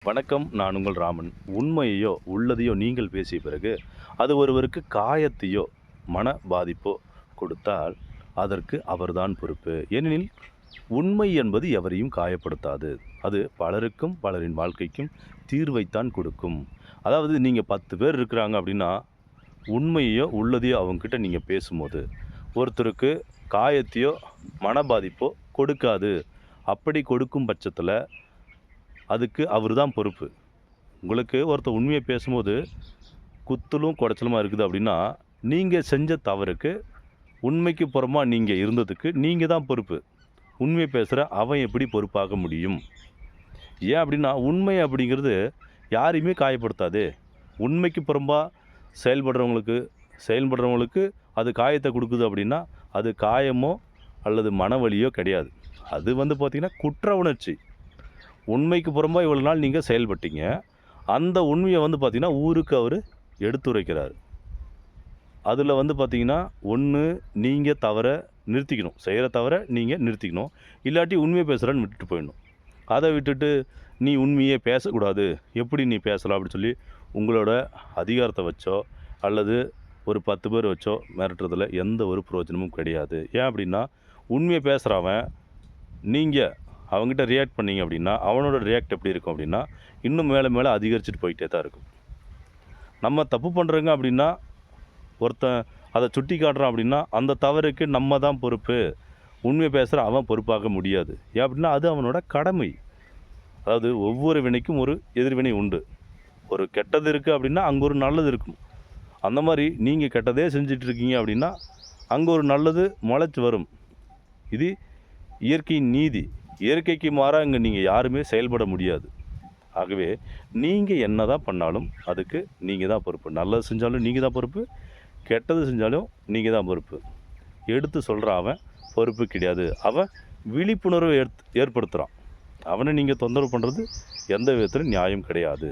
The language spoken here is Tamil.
வணக்கம். நான் உங்கள் ராமன். உண்மையையோ உள்ளதையோ நீங்கள் பேசிய பிறகு அது ஒருவருக்கு காயத்தையோ மன பாதிப்போ கொடுத்தால் அதற்கு அவர்தான் பொறுப்பு. ஏனெனில் உண்மை என்பது எவரையும் காயப்படுத்தாது. அது பலருக்கும் பலரின் வாழ்க்கைக்கும் தீர்வைத்தான் கொடுக்கும். அதாவது நீங்கள் 10 பேர் இருக்கிறாங்க அப்படின்னா உண்மையோ உள்ளதையோ அவங்கக்கிட்ட நீங்கள் பேசும்போது ஒருத்தருக்கு காயத்தையோ மன பாதிப்போ கொடுக்காது. அப்படி கொடுக்கும் பட்சத்தில் அதுக்கு அவர் தான் பொறுப்பு. உங்களுக்கு ஒருத்தர் உண்மையை பேசும்போது குத்தலும் குடைச்சலுமா இருக்குது அப்படின்னா, நீங்கள் செஞ்ச தவறுக்கு உண்மைக்கு புறமா நீங்கள் இருந்ததுக்கு நீங்கள் தான் பொறுப்பு. உண்மையை பேசுகிற அவன் எப்படி பொறுப்பாக முடியும்? ஏன் அப்படின்னா, உண்மை அப்படிங்கிறது யாரையுமே காயப்படுத்தாதே. உண்மைக்கு புறம்பா செயல்படுறவங்களுக்கு அது காயத்தை கொடுக்குது அப்படின்னா, அது காயமோ அல்லது மனவலியோ கிடையாது. அது பார்த்திங்கன்னா குற்ற உணர்ச்சி. உண்மைக்கு புறம்பா இவ்வளோ நாள் நீங்கள் செயல்பட்டீங்க. அந்த உண்மையை பார்த்திங்கன்னா ஊருக்கு அவர் எடுத்துரைக்கிறார். அதில் பார்த்திங்கன்னா ஒன்று நீங்கள் தவற நிறுத்திக்கணும். செய்கிற தவற நீங்கள் நிறுத்திக்கணும். இல்லாட்டி உண்மையை பேசுகிறேன்னு விட்டுட்டு போயிடணும். அதை விட்டுட்டு நீ உண்மையே பேசக்கூடாது, எப்படி நீ பேசலாம் அப்படின்னு சொல்லி உங்களோட அதிகாரத்தை வச்சோ அல்லது ஒரு 10 பேர் வச்சோ மிரட்டுறதுல எந்த ஒரு பிரயோஜனமும் கிடையாது. ஏன் அப்படின்னா, உண்மையை பேசுகிறவன் நீங்கள் அவங்ககிட்ட ரியாக்ட் பண்ணிங்க அப்படின்னா அவனோட ரியாக்ட் எப்படி இருக்கும் அப்படின்னா இன்னும் மேலே மேலே அதிகரிச்சுட்டு போயிட்டே தான் இருக்கும். நம்ம தப்பு பண்ணுறோங்க அப்படின்னா ஒருத்தன் அதை சுட்டி காட்டுறான் அப்படின்னா அந்த தவறுக்கு நம்ம தான் பொறுப்பு. உண்மையை பேசுகிற அவன் பொறுப்பாக முடியாது. ஏன் அப்படின்னா அது அவனோட கடமை. அதாவது ஒவ்வொரு வினைக்கும் ஒரு எதிர்வினை உண்டு. ஒரு கெட்டது இருக்குது அப்படின்னா அங்கே ஒரு நல்லது இருக்கும். அந்த மாதிரி நீங்கள் கெட்டதே செஞ்சிட்ருக்கீங்க அப்படின்னா அங்கே ஒரு நல்லது முளைச்சி வரும். இது இயற்கையின் நீதி. இயற்கைக்கு மாறாக இங்கே நீங்கள் யாருமே செயல்பட முடியாது. ஆகவே நீங்கள் என்ன தான் பண்ணாலும் அதுக்கு நீங்கள் தான் பொறுப்பு. நல்லது செஞ்சாலும் நீங்கள் தான் பொறுப்பு, கெட்டது செஞ்சாலும் நீங்கள் தான் பொறுப்பு. எடுத்து சொல்கிற அவன் பொறுப்பு கிடையாது. அவன் விழிப்புணர்வை ஏற்படுத்துகிறான். அவனை நீங்கள் தொந்தரவு பண்ணுறது எந்த விதத்திலும் நியாயம் கிடையாது.